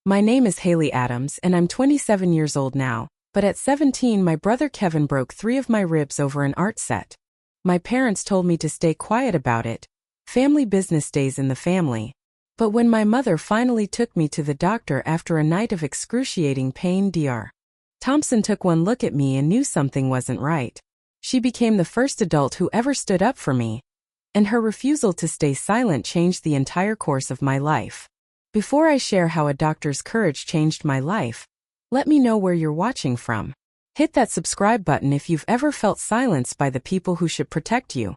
My name is Haley Adams and I'm 27 years old now, but at 17 my brother Kevin broke 3 of my ribs over an art set. My parents told me to stay quiet about it. Family business stays in the family. But when my mother finally took me to the doctor after a night of excruciating pain, Dr. Thompson took one look at me and knew something wasn't right. She became the first adult who ever stood up for me, and her refusal to stay silent changed the entire course of my life. Before I share how a doctor's courage changed my life, let me know where you're watching from. Hit that subscribe button if you've ever felt silenced by the people who should protect you.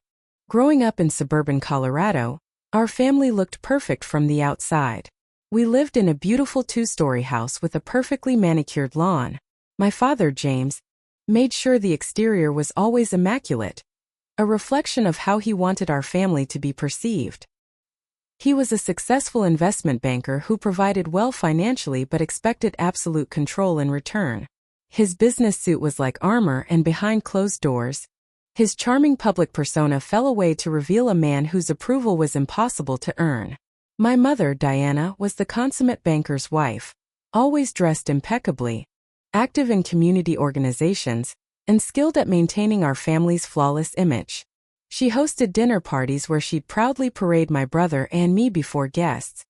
Growing up in suburban Colorado, our family looked perfect from the outside. We lived in a beautiful 2-story house with a perfectly manicured lawn. My father, James, made sure the exterior was always immaculate, a reflection of how he wanted our family to be perceived. He was a successful investment banker who provided well financially but expected absolute control in return. His business suit was like armor, and behind closed doors, his charming public persona fell away to reveal a man whose approval was impossible to earn. My mother, Diana, was the consummate banker's wife, always dressed impeccably, active in community organizations, and skilled at maintaining our family's flawless image. She hosted dinner parties where she'd proudly parade my brother and me before guests,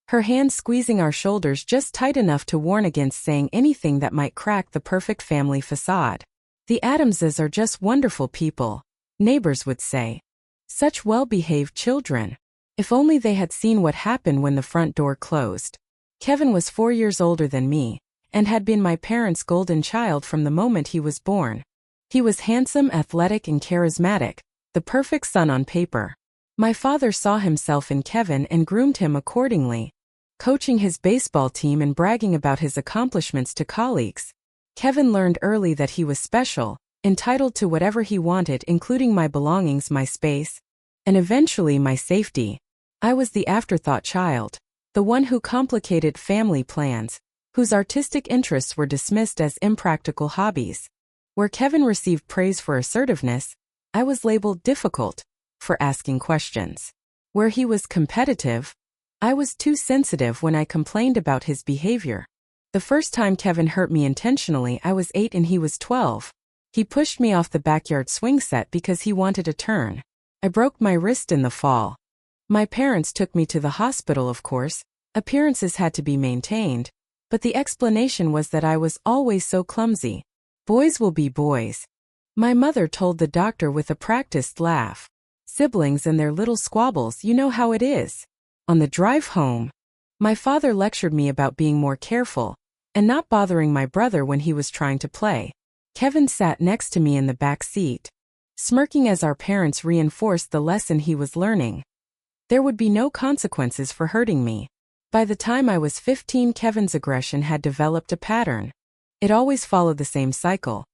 her hand squeezing our shoulders just tight enough to warn against saying anything that might crack the perfect family facade. The Adamses are just wonderful people, neighbors would say. Such well-behaved children. If only they had seen what happened when the front door closed. Kevin was 4 years older than me, and had been my parents' golden child from the moment he was born. He was handsome, athletic, and charismatic, the perfect son on paper. My father saw himself in Kevin and groomed him accordingly, coaching his baseball team and bragging about his accomplishments to colleagues. Kevin learned early that he was special, entitled to whatever he wanted, including my belongings, my space, and eventually my safety. I was the afterthought child, the one who complicated family plans, whose artistic interests were dismissed as impractical hobbies. Where Kevin received praise for assertiveness, I was labeled difficult for asking questions. Where he was competitive, I was too sensitive when I complained about his behavior. The first time Kevin hurt me intentionally, I was 8 and he was 12. He pushed me off the backyard swing set because he wanted a turn. I broke my wrist in the fall. My parents took me to the hospital, of course. Appearances had to be maintained, but the explanation was that I was always so clumsy. Boys will be boys. My mother told the doctor with a practiced laugh. Siblings and their little squabbles, you know how it is. On the drive home, my father lectured me about being more careful and not bothering my brother when he was trying to play. Kevin sat next to me in the back seat, smirking as our parents reinforced the lesson he was learning. There would be no consequences for hurting me. By the time I was 15, Kevin's aggression had developed a pattern. It always followed the same cycle.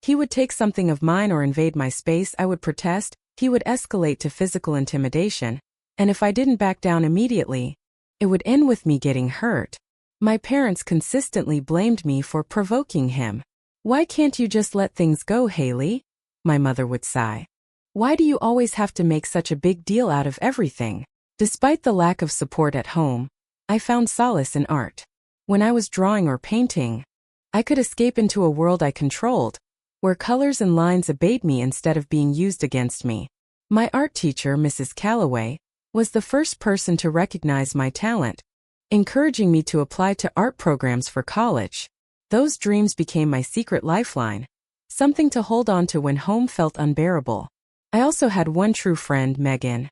He would take something of mine or invade my space. I would protest. He would escalate to physical intimidation, and if I didn't back down immediately, it would end with me getting hurt. My parents consistently blamed me for provoking him. "Why can't you just let things go, Haley?" my mother would sigh. "Why do you always have to make such a big deal out of everything?" Despite the lack of support at home, I found solace in art. When I was drawing or painting, I could escape into a world I controlled, where colors and lines obeyed me instead of being used against me. My art teacher, Mrs. Calloway, was the first person to recognize my talent, encouraging me to apply to art programs for college. Those dreams became my secret lifeline, something to hold on to when home felt unbearable. I also had one true friend, Megan,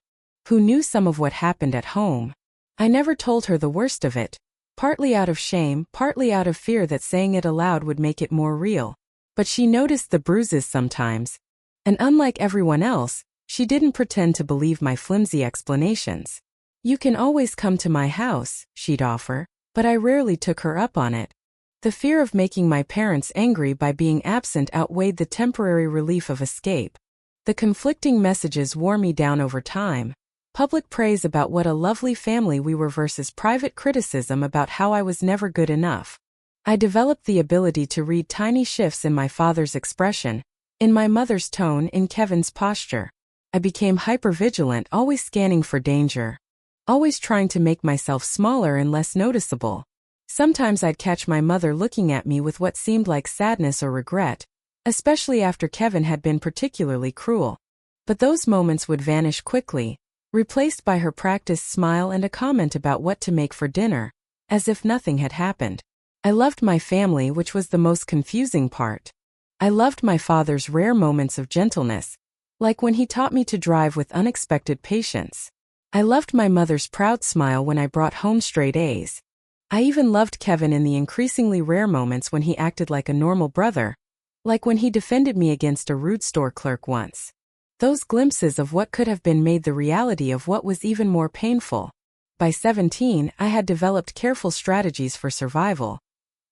who knew some of what happened at home. I never told her the worst of it, partly out of shame, partly out of fear that saying it aloud would make it more real. But she noticed the bruises sometimes, and unlike everyone else, she didn't pretend to believe my flimsy explanations. "You can always come to my house," she'd offer, but I rarely took her up on it. The fear of making my parents angry by being absent outweighed the temporary relief of escape. The conflicting messages wore me down over time. Public praise about what a lovely family we were versus private criticism about how I was never good enough. I developed the ability to read tiny shifts in my father's expression, in my mother's tone, in Kevin's posture. I became hypervigilant, always scanning for danger, always trying to make myself smaller and less noticeable. Sometimes I'd catch my mother looking at me with what seemed like sadness or regret, especially after Kevin had been particularly cruel. But those moments would vanish quickly, replaced by her practiced smile and a comment about what to make for dinner, as if nothing had happened. I loved my family, which was the most confusing part. I loved my father's rare moments of gentleness, like when he taught me to drive with unexpected patience. I loved my mother's proud smile when I brought home straight A's. I even loved Kevin in the increasingly rare moments when he acted like a normal brother, like when he defended me against a rude store clerk once. Those glimpses of what could have been made the reality of what was even more painful. By 17, I had developed careful strategies for survival.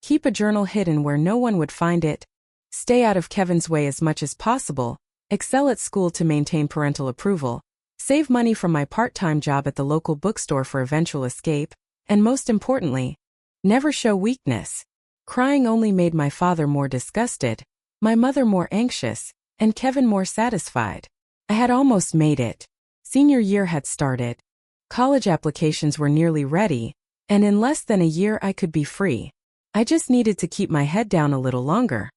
Keep a journal hidden where no one would find it, stay out of Kevin's way as much as possible, excel at school to maintain parental approval, save money from my part-time job at the local bookstore for eventual escape, and most importantly, never show weakness. Crying only made my father more disgusted, my mother more anxious, and Kevin more satisfied. I had almost made it. Senior year had started. College applications were nearly ready, and in less than a year I could be free. I just needed to keep my head down a little longer.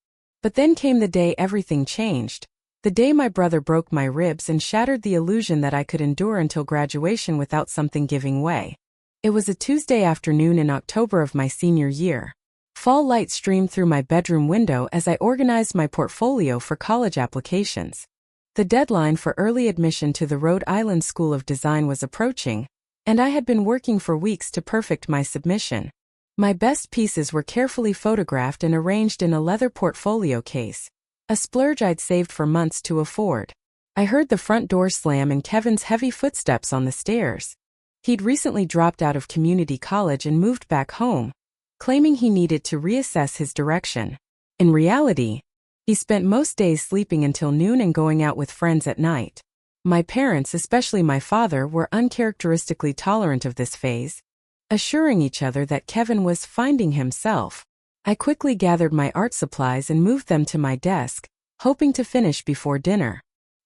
But then came the day everything changed. The day my brother broke my ribs and shattered the illusion that I could endure until graduation without something giving way. It was a Tuesday afternoon in October of my senior year. Fall light streamed through my bedroom window as I organized my portfolio for college applications. The deadline for early admission to the Rhode Island School of Design was approaching, and I had been working for weeks to perfect my submission. My best pieces were carefully photographed and arranged in a leather portfolio case, a splurge I'd saved for months to afford. I heard the front door slam and Kevin's heavy footsteps on the stairs. He'd recently dropped out of community college and moved back home, claiming he needed to reassess his direction. In reality, he spent most days sleeping until noon and going out with friends at night. My parents, especially my father, were uncharacteristically tolerant of this phase, assuring each other that Kevin was finding himself. I quickly gathered my art supplies and moved them to my desk, hoping to finish before dinner.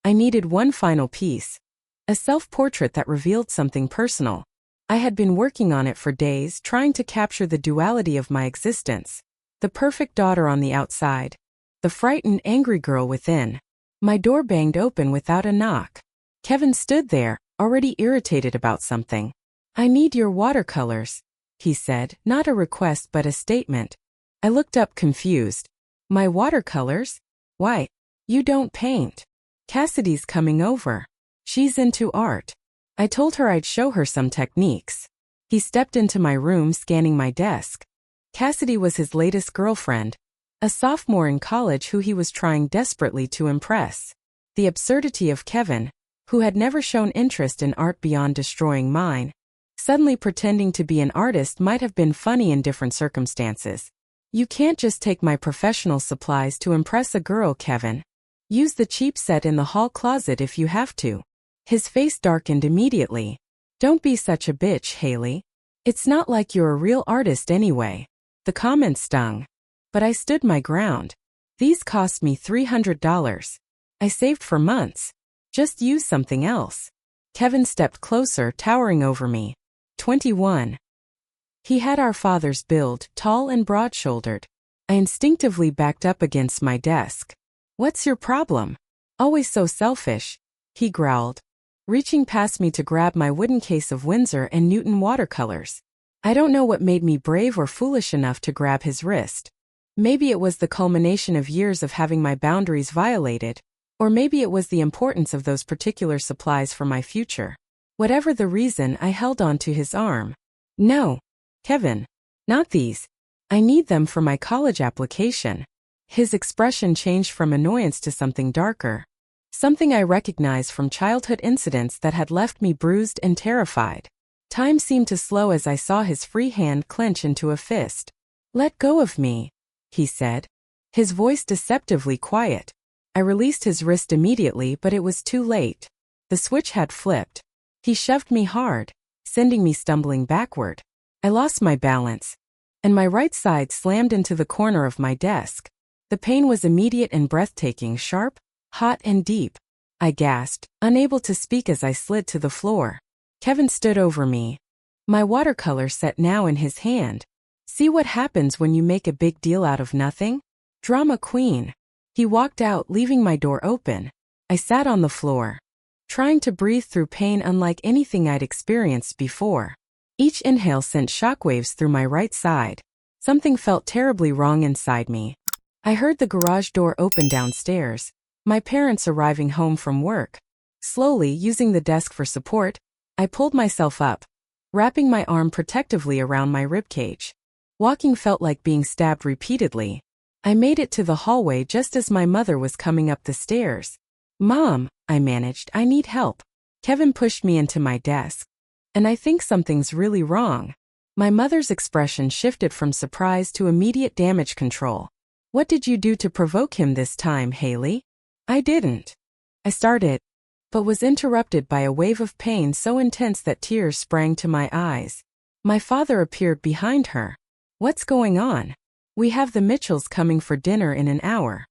I needed one final piece, a self-portrait that revealed something personal. I had been working on it for days, trying to capture the duality of my existence. The perfect daughter on the outside, the frightened, angry girl within. My door banged open without a knock. Kevin stood there, already irritated about something. "I need your watercolors," he said, not a request but a statement. I looked up confused. "My watercolors? Why? You don't paint." "Cassidy's coming over. She's into art. I told her I'd show her some techniques." He stepped into my room, scanning my desk. Cassidy was his latest girlfriend, a sophomore in college who he was trying desperately to impress. The absurdity of Kevin, who had never shown interest in art beyond destroying mine, suddenly pretending to be an artist might have been funny in different circumstances. "You can't just take my professional supplies to impress a girl, Kevin. Use the cheap set in the hall closet if you have to." His face darkened immediately. "Don't be such a bitch, Haley. It's not like you're a real artist anyway." The comment stung, but I stood my ground. "These cost me $300. I saved for months. Just use something else." Kevin stepped closer, towering over me. 21. He had our father's build, tall and broad-shouldered. I instinctively backed up against my desk. "What's your problem? Always so selfish," he growled, reaching past me to grab my wooden case of Winsor & Newton watercolors. I don't know what made me brave or foolish enough to grab his wrist. Maybe it was the culmination of years of having my boundaries violated, or maybe it was the importance of those particular supplies for my future. Whatever the reason, I held on to his arm. "No, Kevin, not these. I need them for my college application." His expression changed from annoyance to something darker, something I recognized from childhood incidents that had left me bruised and terrified. Time seemed to slow as I saw his free hand clench into a fist. "Let go of me," he said, his voice deceptively quiet. I released his wrist immediately, but it was too late. The switch had flipped. He shoved me hard, sending me stumbling backward. I lost my balance, and my right side slammed into the corner of my desk. The pain was immediate and breathtaking, sharp, hot and deep. I gasped, unable to speak as I slid to the floor. Kevin stood over me, my watercolor set now in his hand. See what happens when you make a big deal out of nothing? Drama queen. He walked out, leaving my door open. I sat on the floor, trying to breathe through pain unlike anything I'd experienced before. Each inhale sent shockwaves through my right side. Something felt terribly wrong inside me. I heard the garage door open downstairs, my parents arriving home from work. Slowly, using the desk for support, I pulled myself up, wrapping my arm protectively around my ribcage. Walking felt like being stabbed repeatedly. I made it to the hallway just as my mother was coming up the stairs. "Mom," I managed, "I need help." Kevin pushed me into my desk. "And I think something's really wrong." My mother's expression shifted from surprise to immediate damage control. "What did you do to provoke him this time, Haley?" "I didn't." I started, but was interrupted by a wave of pain so intense that tears sprang to my eyes. My father appeared behind her. "What's going on?" "We have the Mitchells coming for dinner in an hour.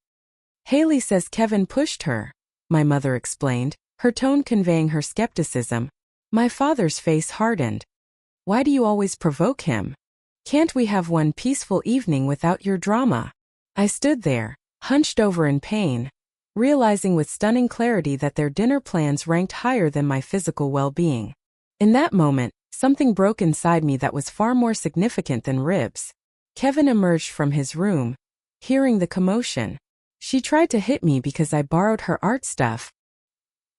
Haley says Kevin pushed her," my mother explained, her tone conveying her skepticism. My father's face hardened. "Why do you always provoke him? Can't we have one peaceful evening without your drama?" I stood there, hunched over in pain, realizing with stunning clarity that their dinner plans ranked higher than my physical well-being. In that moment, something broke inside me that was far more significant than ribs. Kevin emerged from his room, hearing the commotion. "She tried to hit me because I borrowed her art stuff."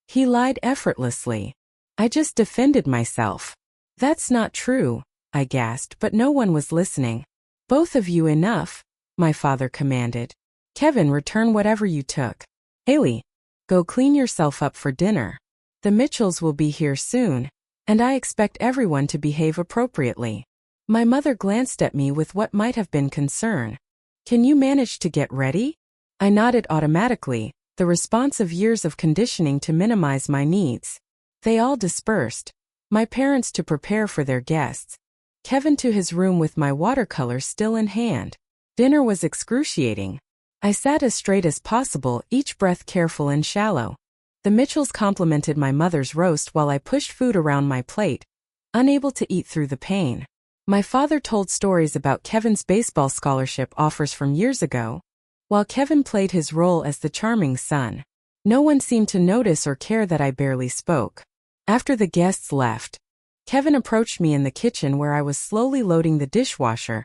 He lied effortlessly. "I just defended myself." "That's not true," I gasped, but no one was listening. "Both of you, enough," my father commanded. "Kevin, return whatever you took. Haley, go clean yourself up for dinner. The Mitchells will be here soon, and I expect everyone to behave appropriately." My mother glanced at me with what might have been concern. "Can you manage to get ready?" I nodded automatically, the response of years of conditioning to minimize my needs. They all dispersed. My parents to prepare for their guests. Kevin to his room with my watercolors still in hand. Dinner was excruciating. I sat as straight as possible, each breath careful and shallow. The Mitchells complimented my mother's roast while I pushed food around my plate, unable to eat through the pain. My father told stories about Kevin's baseball scholarship offers from years ago, while Kevin played his role as the charming son. No one seemed to notice or care that I barely spoke. After the guests left, Kevin approached me in the kitchen where I was slowly loading the dishwasher,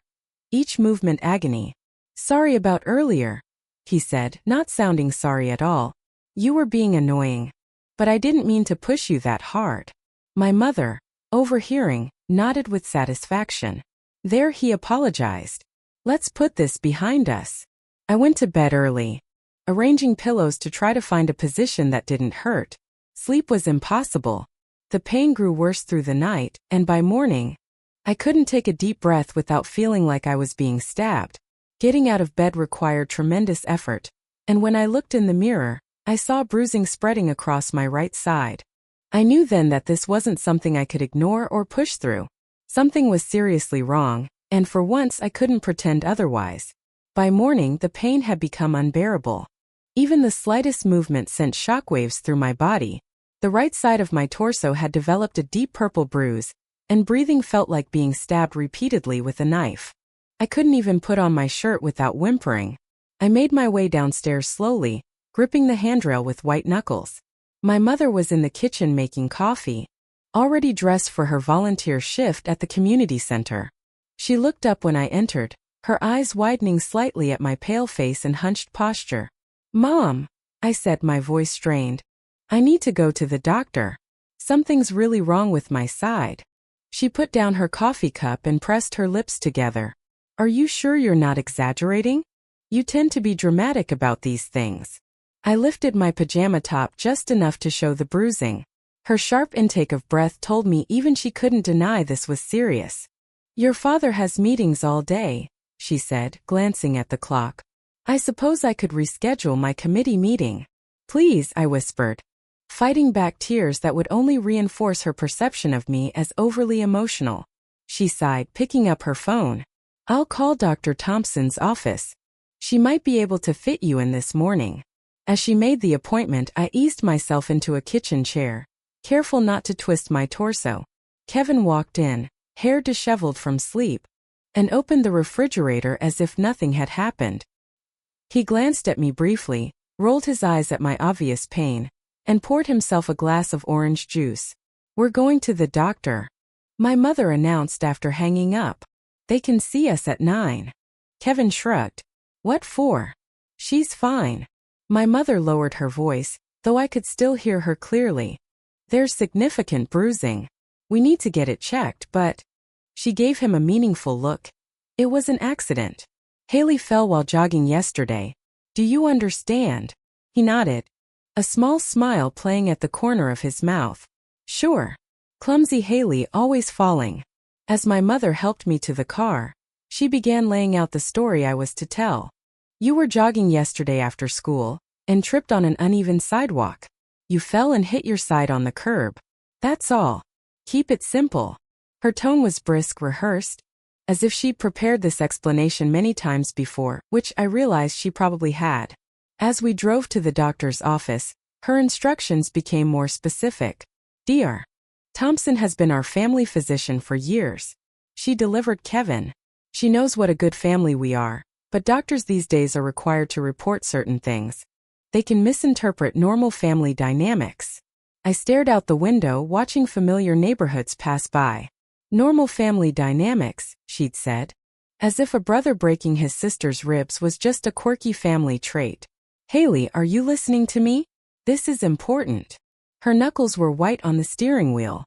each movement agony. "Sorry about earlier," he said, not sounding sorry at all. "You were being annoying. But I didn't mean to push you that hard." My mother, overhearing, nodded with satisfaction. "There," he apologized. "Let's put this behind us." I went to bed early, arranging pillows to try to find a position that didn't hurt. Sleep was impossible. The pain grew worse through the night, and by morning, I couldn't take a deep breath without feeling like I was being stabbed. Getting out of bed required tremendous effort, and when I looked in the mirror, I saw bruising spreading across my right side. I knew then that this wasn't something I could ignore or push through. Something was seriously wrong, and for once I couldn't pretend otherwise. By morning, the pain had become unbearable. Even the slightest movement sent shockwaves through my body. The right side of my torso had developed a deep purple bruise, and breathing felt like being stabbed repeatedly with a knife. I couldn't even put on my shirt without whimpering. I made my way downstairs slowly, gripping the handrail with white knuckles. My mother was in the kitchen making coffee, already dressed for her volunteer shift at the community center. She looked up when I entered, her eyes widening slightly at my pale face and hunched posture. "Mom," I said, my voice strained. "I need to go to the doctor. Something's really wrong with my side." She put down her coffee cup and pressed her lips together. "Are you sure you're not exaggerating? You tend to be dramatic about these things." I lifted my pajama top just enough to show the bruising. Her sharp intake of breath told me even she couldn't deny this was serious. "Your father has meetings all day," she said, glancing at the clock. "I suppose I could reschedule my committee meeting." "Please," I whispered, fighting back tears that would only reinforce her perception of me as overly emotional. She sighed, picking up her phone. "I'll call Dr. Thompson's office. She might be able to fit you in this morning." As she made the appointment, I eased myself into a kitchen chair, careful not to twist my torso. Kevin walked in, hair disheveled from sleep. and opened the refrigerator as if nothing had happened. He glanced at me briefly, rolled his eyes at my obvious pain, and poured himself a glass of orange juice. "We're going to the doctor," my mother announced after hanging up. "They can see us at 9. Kevin shrugged. "What for?" "She's fine." My mother lowered her voice, though I could still hear her clearly. "There's significant bruising. We need to get it checked, but—" She gave him a meaningful look. "It was an accident. Haley fell while jogging yesterday. Do you understand?" He nodded, a small smile playing at the corner of his mouth. "Sure. Clumsy Haley, always falling." As my mother helped me to the car, she began laying out the story I was to tell. "You were jogging yesterday after school and tripped on an uneven sidewalk. You fell and hit your side on the curb. That's all. Keep it simple." Her tone was brisk, rehearsed, as if she'd prepared this explanation many times before, which I realized she probably had. As we drove to the doctor's office, her instructions became more specific. "Dr. Thompson has been our family physician for years." She delivered Kevin. "She knows what a good family we are, but doctors these days are required to report certain things. They can misinterpret normal family dynamics." I stared out the window, watching familiar neighborhoods pass by. "Normal family dynamics," she'd said, as if a brother breaking his sister's ribs was just a quirky family trait. "Haley, are you listening to me? This is important." Her knuckles were white on the steering wheel.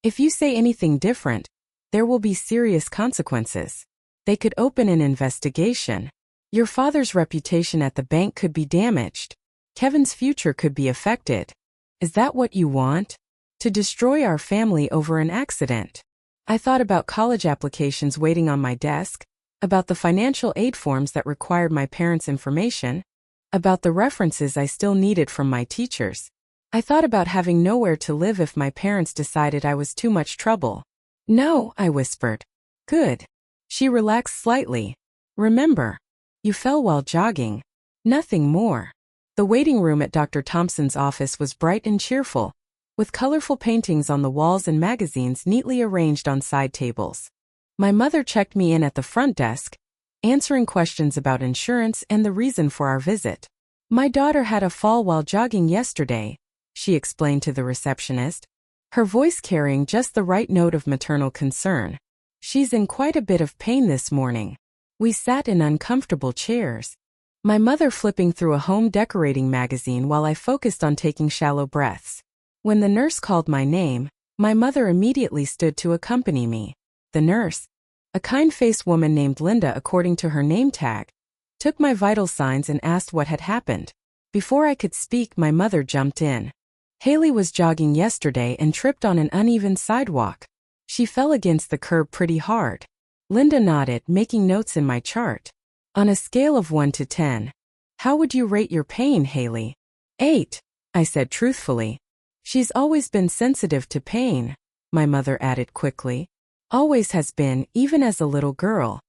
"If you say anything different, there will be serious consequences. They could open an investigation. Your father's reputation at the bank could be damaged. Kevin's future could be affected. Is that what you want? To destroy our family over an accident?" I thought about college applications waiting on my desk, about the financial aid forms that required my parents' information, about the references I still needed from my teachers. I thought about having nowhere to live if my parents decided I was too much trouble. "No," I whispered. "Good." She relaxed slightly. "Remember, you fell while jogging. Nothing more." The waiting room at Dr. Thompson's office was bright and cheerful, with colorful paintings on the walls and magazines neatly arranged on side tables. My mother checked me in at the front desk, answering questions about insurance and the reason for our visit. "My daughter had a fall while jogging yesterday," she explained to the receptionist, her voice carrying just the right note of maternal concern. "She's in quite a bit of pain this morning." We sat in uncomfortable chairs, my mother flipping through a home decorating magazine while I focused on taking shallow breaths. When the nurse called my name, my mother immediately stood to accompany me. The nurse, a kind-faced woman named Linda according to her name tag, took my vital signs and asked what had happened. Before I could speak, my mother jumped in. "Haley was jogging yesterday and tripped on an uneven sidewalk. She fell against the curb pretty hard." Linda nodded, making notes in my chart. "On a scale of 1 to 10, how would you rate your pain, Haley?" 8, I said truthfully. "She's always been sensitive to pain," my mother added quickly. "Always has been, even as a little girl."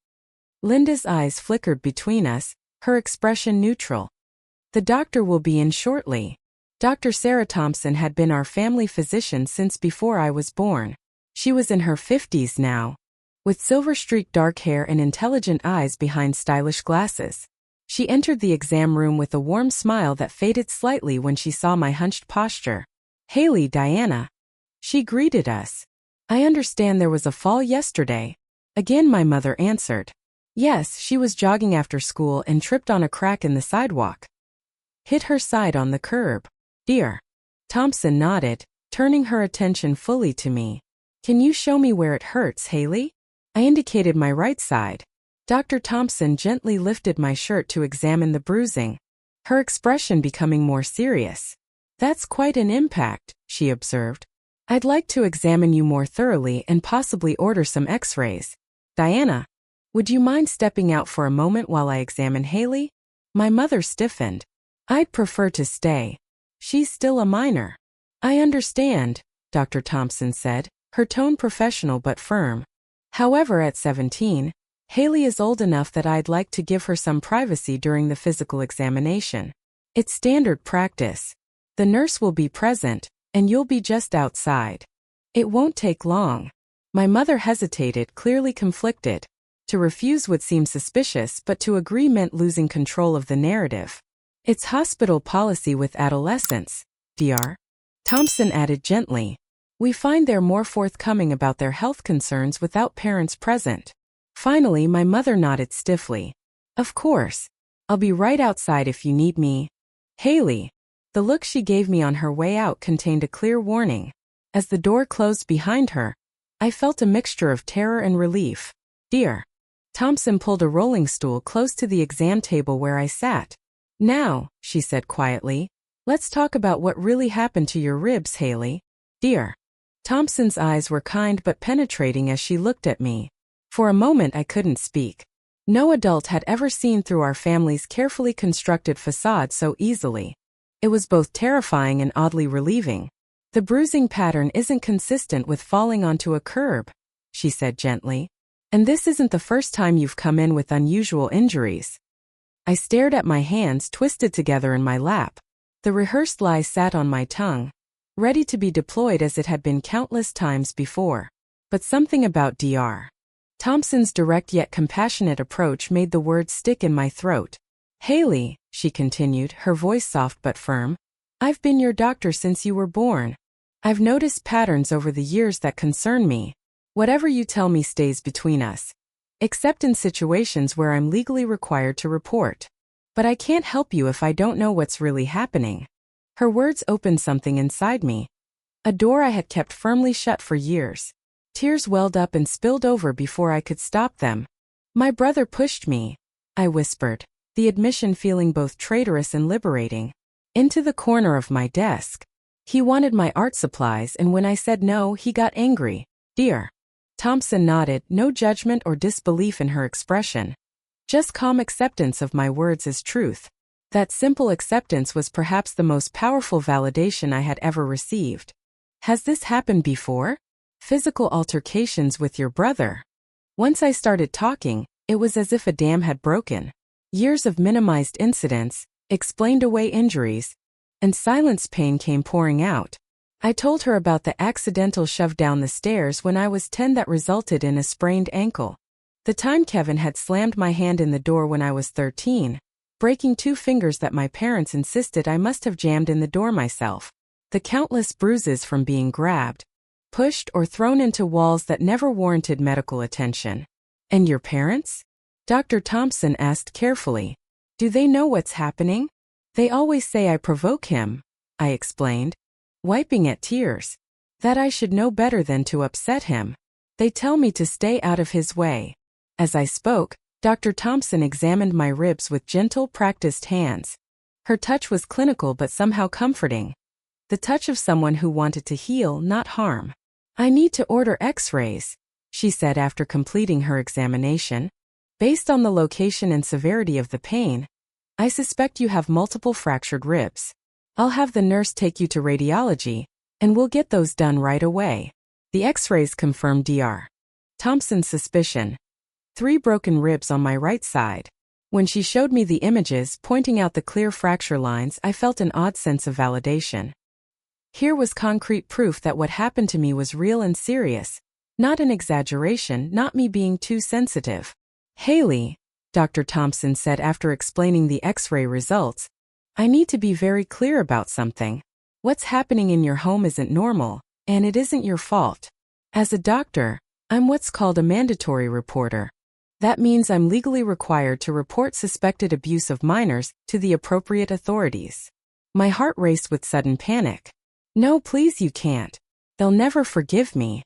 Linda's eyes flickered between us, her expression neutral. "The doctor will be in shortly." Dr. Sarah Thompson had been our family physician since before I was born. She was in her 50s now, with silver-streaked dark hair and intelligent eyes behind stylish glasses. She entered the exam room with a warm smile that faded slightly when she saw my hunched posture. "Haley, Diana." She greeted us. "I understand there was a fall yesterday." Again my mother answered. "Yes, she was jogging after school and tripped on a crack in the sidewalk. Hit her side on the curb." "Dr. Thompson nodded, turning her attention fully to me. "Can you show me where it hurts, Haley?" I indicated my right side. Dr. Thompson gently lifted my shirt to examine the bruising, her expression becoming more serious. "That's quite an impact," she observed. "I'd like to examine you more thoroughly and possibly order some x-rays. Diana, would you mind stepping out for a moment while I examine Haley?" My mother stiffened. "I'd prefer to stay. She's still a minor." "I understand," Dr. Thompson said, her tone professional but firm. "However, at 17, Haley is old enough that I'd like to give her some privacy during the physical examination. It's standard practice. The nurse will be present, and you'll be just outside. It won't take long." My mother hesitated, clearly conflicted. To refuse would seem suspicious, but to agree meant losing control of the narrative. It's hospital policy with adolescents, Dr. Thompson added gently. We find they're more forthcoming about their health concerns without parents present. Finally, my mother nodded stiffly. Of course. I'll be right outside if you need me. Haley. The look she gave me on her way out contained a clear warning. As the door closed behind her, I felt a mixture of terror and relief. Dr. Thompson pulled a rolling stool close to the exam table where I sat. Now, she said quietly, let's talk about what really happened to your ribs, Haley. Dr. Thompson's eyes were kind but penetrating as she looked at me. For a moment I couldn't speak. No adult had ever seen through our family's carefully constructed facade so easily. It was both terrifying and oddly relieving. The bruising pattern isn't consistent with falling onto a curb, she said gently. And this isn't the first time you've come in with unusual injuries. I stared at my hands twisted together in my lap. The rehearsed lie sat on my tongue, ready to be deployed as it had been countless times before. But something about Dr. Thompson's direct yet compassionate approach made the words stick in my throat. Haley, she continued, her voice soft but firm, I've been your doctor since you were born. I've noticed patterns over the years that concern me. Whatever you tell me stays between us. Except in situations where I'm legally required to report. But I can't help you if I don't know what's really happening. Her words opened something inside me. A door I had kept firmly shut for years. Tears welled up and spilled over before I could stop them. My brother pushed me, I whispered, the admission feeling both traitorous and liberating, into the corner of my desk. He wanted my art supplies, and when I said no, he got angry. Dr. Thompson nodded, no judgment or disbelief in her expression. Just calm acceptance of my words as truth. That simple acceptance was perhaps the most powerful validation I had ever received. Has this happened before? Physical altercations with your brother? Once I started talking, it was as if a dam had broken. Years of minimized incidents, explained away injuries, and silenced pain came pouring out. I told her about the accidental shove down the stairs when I was 10 that resulted in a sprained ankle. The time Kevin had slammed my hand in the door when I was 13, breaking 2 fingers that my parents insisted I must have jammed in the door myself. The countless bruises from being grabbed, pushed or thrown into walls that never warranted medical attention. And your parents? Dr. Thompson asked carefully. Do they know what's happening? They always say I provoke him, I explained, wiping at tears. That I should know better than to upset him. They tell me to stay out of his way. As I spoke, Dr. Thompson examined my ribs with gentle, practiced hands. Her touch was clinical but somehow comforting. The touch of someone who wanted to heal, not harm. I need to order x-rays, she said after completing her examination. Based on the location and severity of the pain, I suspect you have multiple fractured ribs. I'll have the nurse take you to radiology, and we'll get those done right away. The x-rays confirmed Dr. Thompson's suspicion. 3 broken ribs on my right side. When she showed me the images, pointing out the clear fracture lines, I felt an odd sense of validation. Here was concrete proof that what happened to me was real and serious. Not an exaggeration, not me being too sensitive. Haley, Dr. Thompson said after explaining the x-ray results, I need to be very clear about something. What's happening in your home isn't normal, and it isn't your fault. As a doctor, I'm what's called a mandatory reporter. That means I'm legally required to report suspected abuse of minors to the appropriate authorities. My heart raced with sudden panic. No, please, you can't. They'll never forgive me.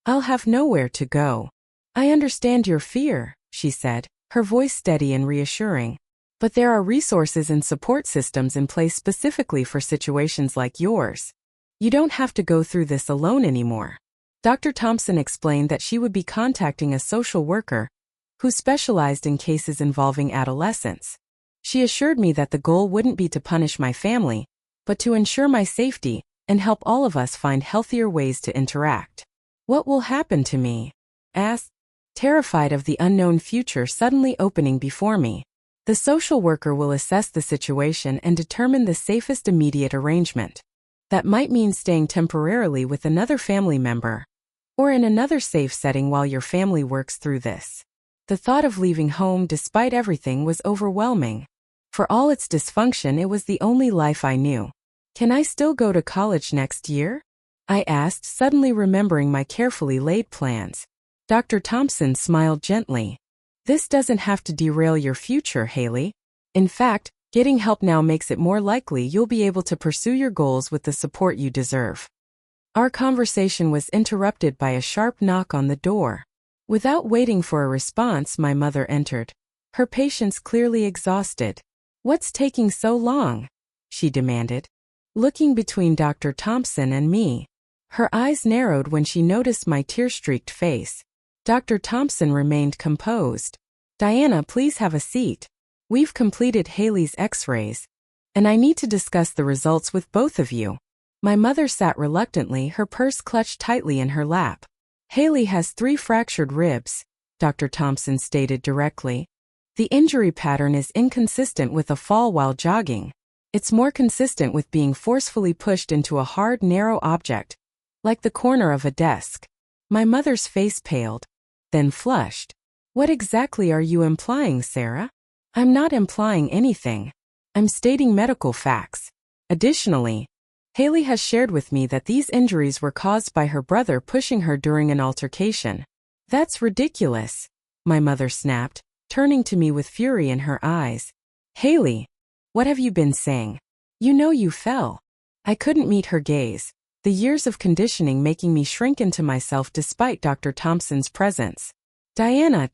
I'll have nowhere to go. I understand your fear, she said, her voice steady and reassuring. But there are resources and support systems in place specifically for situations like yours. You don't have to go through this alone anymore. Dr. Thompson explained that she would be contacting a social worker who specialized in cases involving adolescents. She assured me that the goal wouldn't be to punish my family, but to ensure my safety and help all of us find healthier ways to interact. What will happen to me? Asked, terrified of the unknown future suddenly opening before me. The social worker will assess the situation and determine the safest immediate arrangement. That might mean staying temporarily with another family member, or in another safe setting while your family works through this. The thought of leaving home despite everything was overwhelming. For all its dysfunction, it was the only life I knew. Can I still go to college next year? I asked, suddenly remembering my carefully laid plans. Dr. Thompson smiled gently. This doesn't have to derail your future, Haley. In fact, getting help now makes it more likely you'll be able to pursue your goals with the support you deserve. Our conversation was interrupted by a sharp knock on the door. Without waiting for a response, my mother entered, her patience clearly exhausted. What's taking so long? She demanded. Looking between Dr. Thompson and me, her eyes narrowed when she noticed my tear-streaked face. Dr. Thompson remained composed. Diana, please have a seat. We've completed Haley's x-rays, and I need to discuss the results with both of you. My mother sat reluctantly, her purse clutched tightly in her lap. Haley has 3 fractured ribs, Dr. Thompson stated directly. The injury pattern is inconsistent with a fall while jogging. It's more consistent with being forcefully pushed into a hard, narrow object, like the corner of a desk. My mother's face paled, then flushed. What exactly are you implying, Sarah? I'm not implying anything. I'm stating medical facts. Additionally, Haley has shared with me that these injuries were caused by her brother pushing her during an altercation. That's ridiculous, my mother snapped, turning to me with fury in her eyes. Haley, what have you been saying? You know you fell. I couldn't meet her gaze, the years of conditioning making me shrink into myself despite Dr. Thompson's presence. Diana,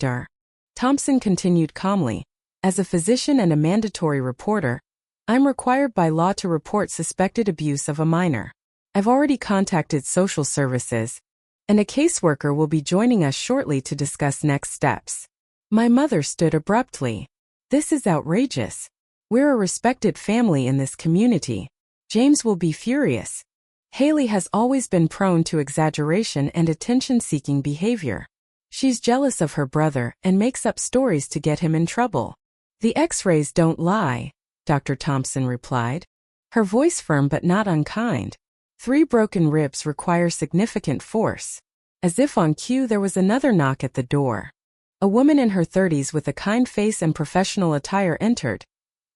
Thompson continued calmly. As a physician and a mandatory reporter, I'm required by law to report suspected abuse of a minor. I've already contacted social services, and a caseworker will be joining us shortly to discuss next steps. My mother stood abruptly. This is outrageous. We're a respected family in this community. James will be furious. Haley has always been prone to exaggeration and attention-seeking behavior. She's jealous of her brother and makes up stories to get him in trouble. The x-rays don't lie, Dr. Thompson replied, her voice firm but not unkind. 3 broken ribs require significant force. As if on cue, there was another knock at the door. A woman in her 30s with a kind face and professional attire entered,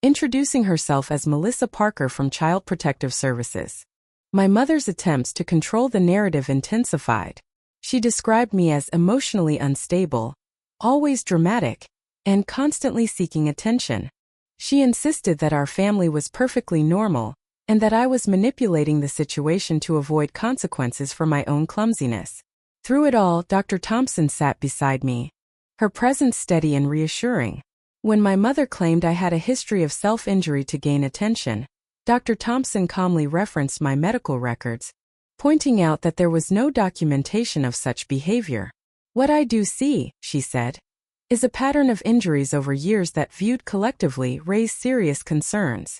introducing herself as Melissa Parker from Child Protective Services. My mother's attempts to control the narrative intensified. She described me as emotionally unstable, always dramatic, and constantly seeking attention. She insisted that our family was perfectly normal, and that I was manipulating the situation to avoid consequences for my own clumsiness. Through it all, Dr. Thompson sat beside me, her presence steady and reassuring. When my mother claimed I had a history of self-injury to gain attention, Dr. Thompson calmly referenced my medical records, pointing out that there was no documentation of such behavior. What I do see, she said, is a pattern of injuries over years that, viewed collectively, raise serious concerns.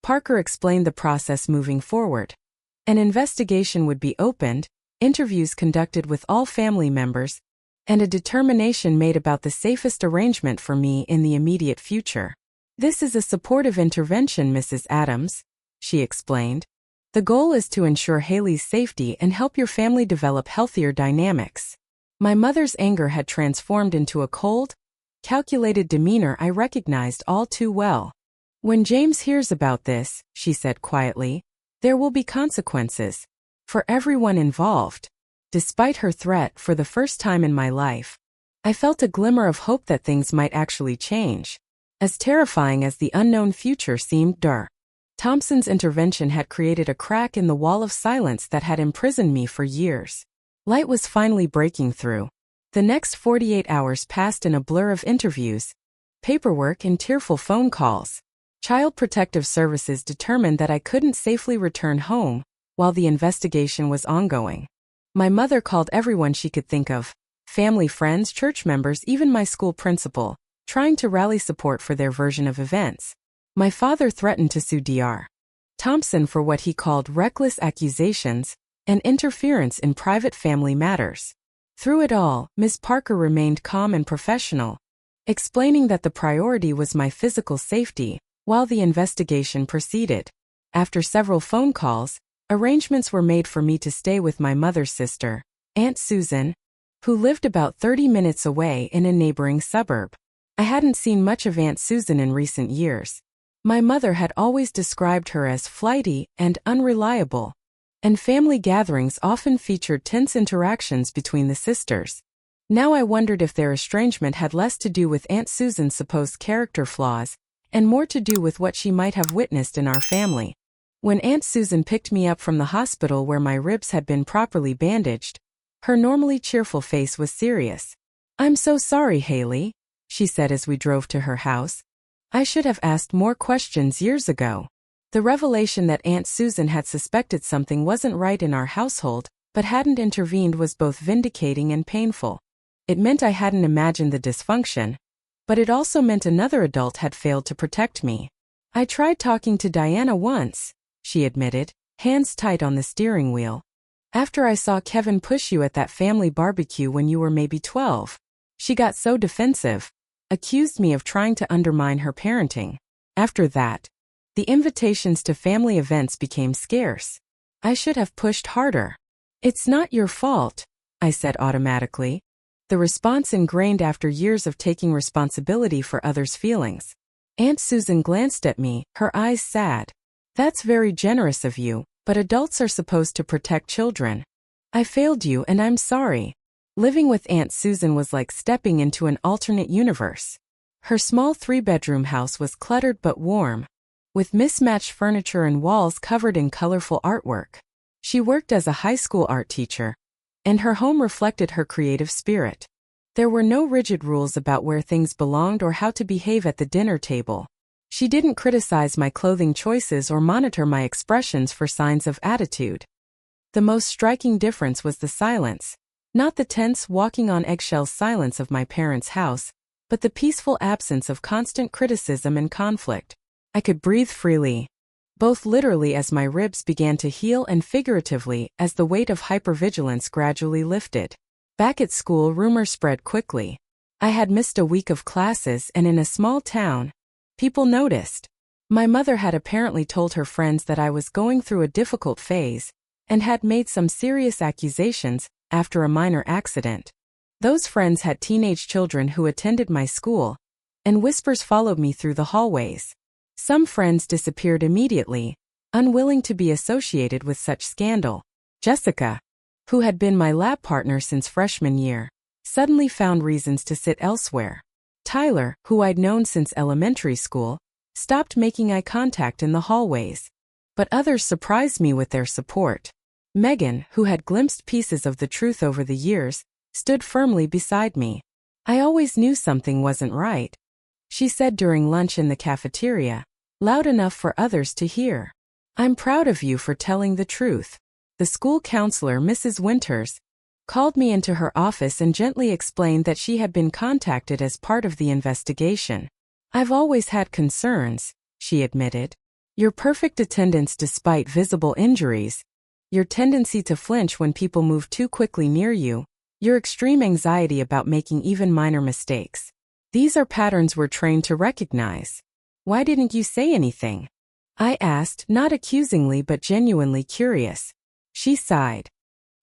Parker explained the process moving forward. An investigation would be opened, interviews conducted with all family members, and a determination made about the safest arrangement for me in the immediate future. This is a supportive intervention, Mrs. Adams, she explained. The goal is to ensure Haley's safety and help your family develop healthier dynamics. My mother's anger had transformed into a cold, calculated demeanor I recognized all too well. When James hears about this, she said quietly, there will be consequences for everyone involved. Despite her threat, for the first time in my life, I felt a glimmer of hope that things might actually change. As terrifying as the unknown future seemed, Thompson's intervention had created a crack in the wall of silence that had imprisoned me for years. Light was finally breaking through. The next 48 hours passed in a blur of interviews, paperwork, and tearful phone calls. Child Protective Services determined that I couldn't safely return home while the investigation was ongoing. My mother called everyone she could think of, family, friends, church members, even my school principal, trying to rally support for their version of events. My father threatened to sue Dr. Thompson for what he called reckless accusations and interference in private family matters. Through it all, Ms. Parker remained calm and professional, explaining that the priority was my physical safety while the investigation proceeded. After several phone calls, arrangements were made for me to stay with my mother's sister, Aunt Susan, who lived about 30 minutes away in a neighboring suburb. I hadn't seen much of Aunt Susan in recent years. My mother had always described her as flighty and unreliable, and family gatherings often featured tense interactions between the sisters. Now I wondered if their estrangement had less to do with Aunt Susan's supposed character flaws, and more to do with what she might have witnessed in our family. When Aunt Susan picked me up from the hospital where my ribs had been properly bandaged, her normally cheerful face was serious. "I'm so sorry, Haley," she said as we drove to her house. "I should have asked more questions years ago." The revelation that Aunt Susan had suspected something wasn't right in our household, but hadn't intervened, was both vindicating and painful. It meant I hadn't imagined the dysfunction, but it also meant another adult had failed to protect me. "I tried talking to Diana once," she admitted, hands tight on the steering wheel. "After I saw Kevin push you at that family barbecue when you were maybe 12. She got so defensive, accused me of trying to undermine her parenting. After that, the invitations to family events became scarce. I should have pushed harder." "It's not your fault," I said automatically, the response ingrained after years of taking responsibility for others' feelings. Aunt Susan glanced at me, her eyes sad. "That's very generous of you, but adults are supposed to protect children. I failed you and I'm sorry." Living with Aunt Susan was like stepping into an alternate universe. Her small 3-bedroom house was cluttered but warm, with mismatched furniture and walls covered in colorful artwork. She worked as a high school art teacher, and her home reflected her creative spirit. There were no rigid rules about where things belonged or how to behave at the dinner table. She didn't criticize my clothing choices or monitor my expressions for signs of attitude. The most striking difference was the silence. Not the tense, walking on eggshells silence of my parents' house, but the peaceful absence of constant criticism and conflict. I could breathe freely, both literally as my ribs began to heal and figuratively as the weight of hypervigilance gradually lifted. Back at school, rumors spread quickly. I had missed a week of classes, and in a small town, people noticed. My mother had apparently told her friends that I was going through a difficult phase, and had made some serious accusations after a minor accident. Those friends had teenage children who attended my school, and whispers followed me through the hallways. Some friends disappeared immediately, unwilling to be associated with such scandal. Jessica, who had been my lab partner since freshman year, suddenly found reasons to sit elsewhere. Tyler, who I'd known since elementary school, stopped making eye contact in the hallways. But others surprised me with their support. Megan, who had glimpsed pieces of the truth over the years, stood firmly beside me. "I always knew something wasn't right," she said during lunch in the cafeteria, loud enough for others to hear. "I'm proud of you for telling the truth." The school counselor, Mrs. Winters, called me into her office and gently explained that she had been contacted as part of the investigation. "I've always had concerns," she admitted. "Your perfect attendance despite visible injuries, your tendency to flinch when people move too quickly near you, your extreme anxiety about making even minor mistakes. These are patterns we're trained to recognize. Why didn't you say anything?" I asked, not accusingly but genuinely curious. She sighed.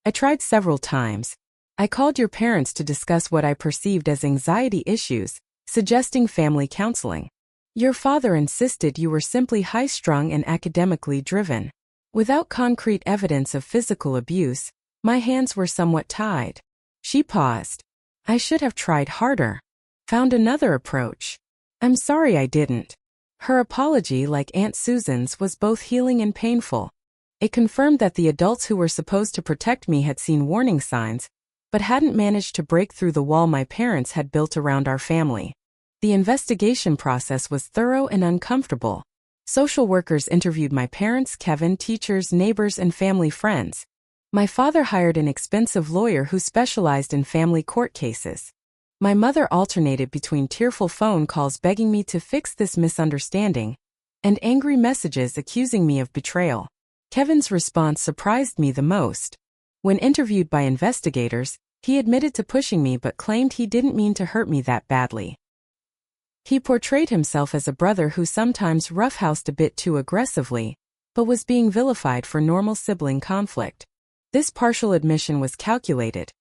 "I tried several times. I called your parents to discuss what I perceived as anxiety issues, suggesting family counseling. Your father insisted you were simply high-strung and academically driven. Without concrete evidence of physical abuse, my hands were somewhat tied." She paused. "I should have tried harder. Found another approach. I'm sorry I didn't." Her apology, like Aunt Susan's, was both healing and painful. It confirmed that the adults who were supposed to protect me had seen warning signs, but hadn't managed to break through the wall my parents had built around our family. The investigation process was thorough and uncomfortable. Social workers interviewed my parents, Kevin, teachers, neighbors, and family friends. My father hired an expensive lawyer who specialized in family court cases. My mother alternated between tearful phone calls begging me to fix this misunderstanding and angry messages accusing me of betrayal. Kevin's response surprised me the most. When interviewed by investigators, he admitted to pushing me but claimed he didn't mean to hurt me that badly. He portrayed himself as a brother who sometimes roughhoused a bit too aggressively, but was being vilified for normal sibling conflict. This partial admission was calculated.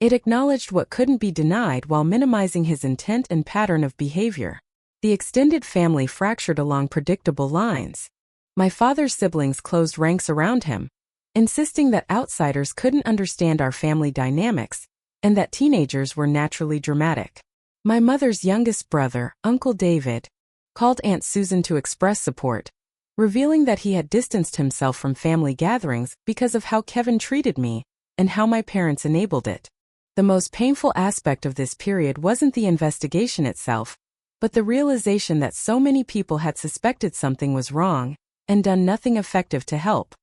It acknowledged what couldn't be denied while minimizing his intent and pattern of behavior. The extended family fractured along predictable lines. My father's siblings closed ranks around him, insisting that outsiders couldn't understand our family dynamics and that teenagers were naturally dramatic. My mother's youngest brother, Uncle David, called Aunt Susan to express support, revealing that he had distanced himself from family gatherings because of how Kevin treated me and how my parents enabled it. The most painful aspect of this period wasn't the investigation itself, but the realization that so many people had suspected something was wrong and done nothing effective to help.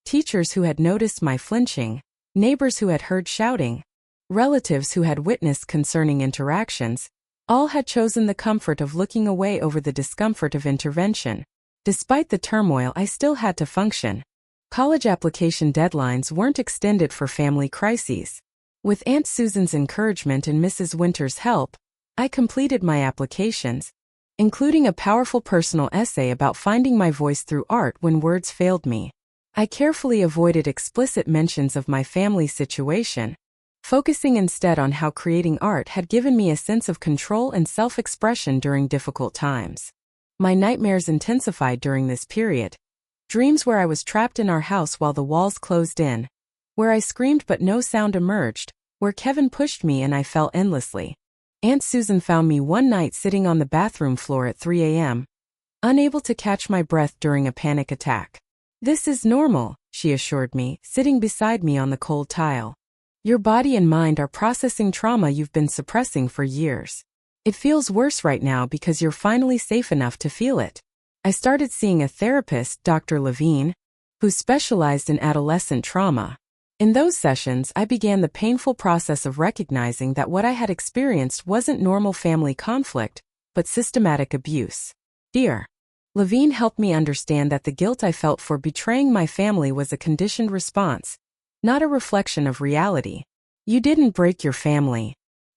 Teachers who had noticed my flinching, neighbors who had heard shouting, relatives who had witnessed concerning interactions, all had chosen the comfort of looking away over the discomfort of intervention. Despite the turmoil, I still had to function. College application deadlines weren't extended for family crises. With Aunt Susan's encouragement and Mrs. Winter's help, I completed my applications, including a powerful personal essay about finding my voice through art when words failed me. I carefully avoided explicit mentions of my family situation, focusing instead on how creating art had given me a sense of control and self-expression during difficult times. My nightmares intensified during this period. Dreams where I was trapped in our house while the walls closed in, where I screamed but no sound emerged, where Kevin pushed me and I fell endlessly. Aunt Susan found me one night sitting on the bathroom floor at 3 a.m., unable to catch my breath during a panic attack. "This is normal," she assured me, sitting beside me on the cold tile. "Your body and mind are processing trauma you've been suppressing for years. It feels worse right now because you're finally safe enough to feel it." I started seeing a therapist, Dr. Levine, who specialized in adolescent trauma. In those sessions, I began the painful process of recognizing that what I had experienced wasn't normal family conflict, but systematic abuse. Dear Levine helped me understand that the guilt I felt for betraying my family was a conditioned response, not a reflection of reality. "You didn't break your family,"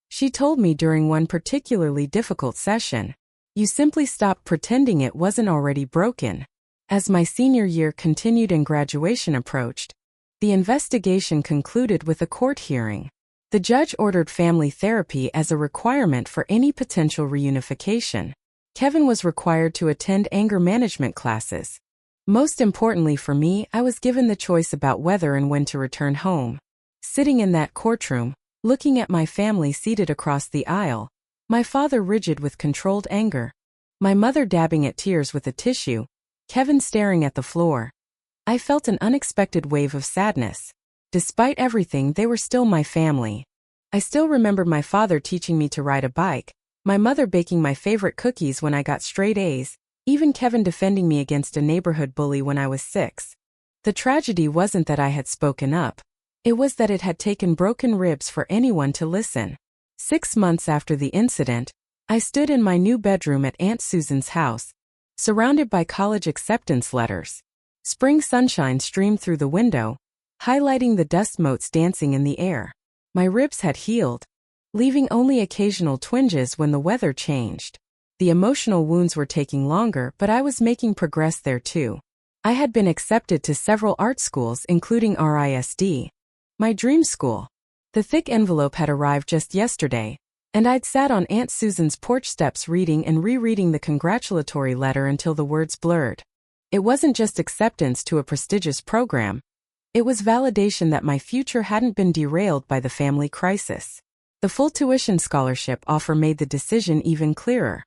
she told me during one particularly difficult session. "You simply stopped pretending it wasn't already broken." As my senior year continued and graduation approached, the investigation concluded with a court hearing. The judge ordered family therapy as a requirement for any potential reunification. Kevin was required to attend anger management classes. Most importantly for me, I was given the choice about whether and when to return home. Sitting in that courtroom, looking at my family seated across the aisle, my father rigid with controlled anger, my mother dabbing at tears with a tissue, Kevin staring at the floor, I felt an unexpected wave of sadness. Despite everything, they were still my family. I still remember my father teaching me to ride a bike, my mother baking my favorite cookies when I got straight A's, even Kevin defending me against a neighborhood bully when I was 6. The tragedy wasn't that I had spoken up. It was that it had taken broken ribs for anyone to listen. 6 months after the incident, I stood in my new bedroom at Aunt Susan's house, surrounded by college acceptance letters. Spring sunshine streamed through the window, highlighting the dust motes dancing in the air. My ribs had healed, leaving only occasional twinges when the weather changed. The emotional wounds were taking longer, but I was making progress there too. I had been accepted to several art schools, including RISD, my dream school. The thick envelope had arrived just yesterday, and I'd sat on Aunt Susan's porch steps reading and rereading the congratulatory letter until the words blurred. It wasn't just acceptance to a prestigious program. It was validation that my future hadn't been derailed by the family crisis. The full tuition scholarship offer made the decision even clearer.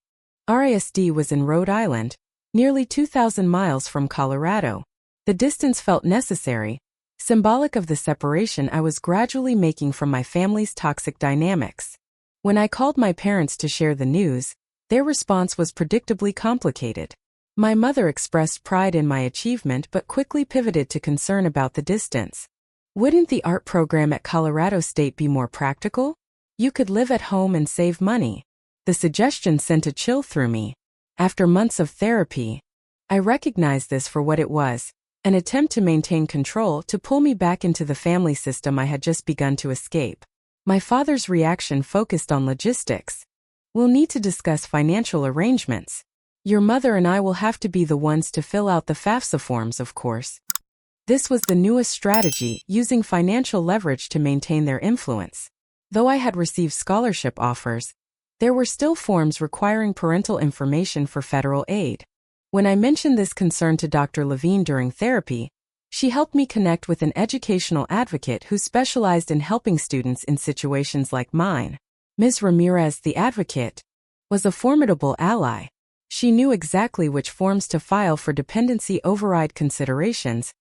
RISD was in Rhode Island, nearly 2,000 miles from Colorado. The distance felt necessary, symbolic of the separation I was gradually making from my family's toxic dynamics. When I called my parents to share the news, their response was predictably complicated. My mother expressed pride in my achievement but quickly pivoted to concern about the distance. "Wouldn't the art program at Colorado State be more practical? You could live at home and save money." The suggestion sent a chill through me. After months of therapy, I recognized this for what it was, an attempt to maintain control, to pull me back into the family system I had just begun to escape. My father's reaction focused on logistics. "We'll need to discuss financial arrangements. Your mother and I will have to be the ones to fill out the FAFSA forms, of course." This was the newest strategy, using financial leverage to maintain their influence. Though I had received scholarship offers, there were still forms requiring parental information for federal aid. When I mentioned this concern to Dr. Levine during therapy, she helped me connect with an educational advocate who specialized in helping students in situations like mine. Ms. Ramirez, the advocate, was a formidable ally. She knew exactly which forms to file for dependency override considerations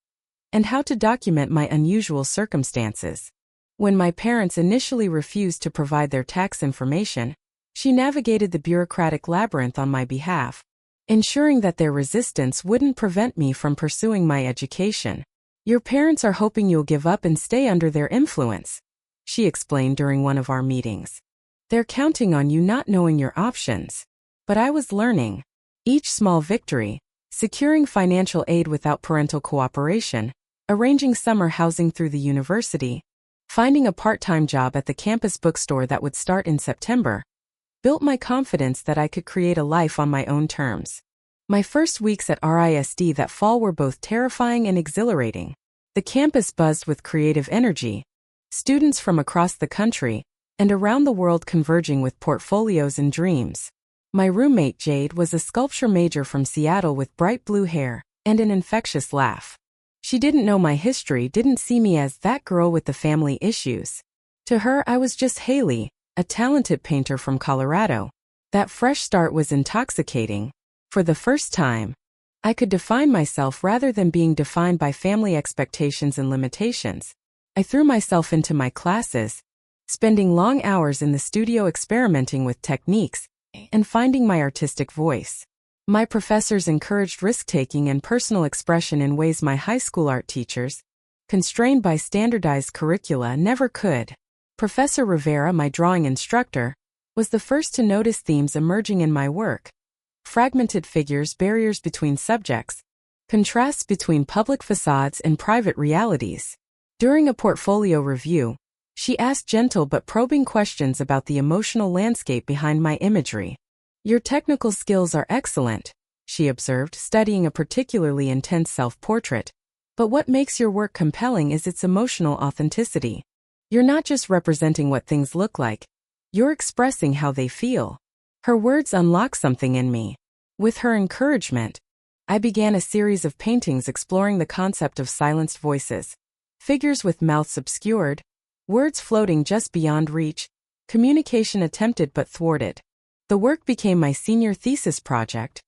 and how to document my unusual circumstances. When my parents initially refused to provide their tax information, she navigated the bureaucratic labyrinth on my behalf, ensuring that their resistance wouldn't prevent me from pursuing my education. Your parents are hoping you'll give up and stay under their influence, she explained during one of our meetings. They're counting on you not knowing your options. But I was learning. Each small victory, securing financial aid without parental cooperation, arranging summer housing through the university, finding a part-time job at the campus bookstore that would start in September, built my confidence that I could create a life on my own terms. My first weeks at RISD that fall were both terrifying and exhilarating. The campus buzzed with creative energy, students from across the country and around the world converging with portfolios and dreams. My roommate Jade was a sculpture major from Seattle with bright blue hair and an infectious laugh. She didn't know my history, didn't see me as that girl with the family issues. To her, I was just Haley, a talented painter from Colorado. That fresh start was intoxicating. For the first time, I could define myself rather than being defined by family expectations and limitations. I threw myself into my classes, spending long hours in the studio experimenting with techniques and finding my artistic voice. My professors encouraged risk-taking and personal expression in ways my high school art teachers, constrained by standardized curricula, never could. Professor Rivera, my drawing instructor, was the first to notice themes emerging in my work: fragmented figures, barriers between subjects, contrasts between public facades and private realities. During a portfolio review, she asked gentle but probing questions about the emotional landscape behind my imagery. Your technical skills are excellent, she observed, studying a particularly intense self-portrait. But what makes your work compelling is its emotional authenticity. You're not just representing what things look like, you're expressing how they feel. Her words unlocked something in me. With her encouragement, I began a series of paintings exploring the concept of silenced voices, figures with mouths obscured, words floating just beyond reach, communication attempted but thwarted. The work became my senior thesis project,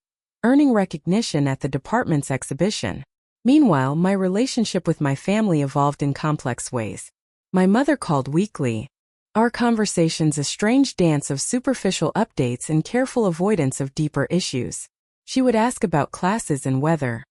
earning recognition at the department's exhibition. Meanwhile, my relationship with my family evolved in complex ways. My mother called weekly, our conversations a strange dance of superficial updates and careful avoidance of deeper issues. She would ask about classes and weather,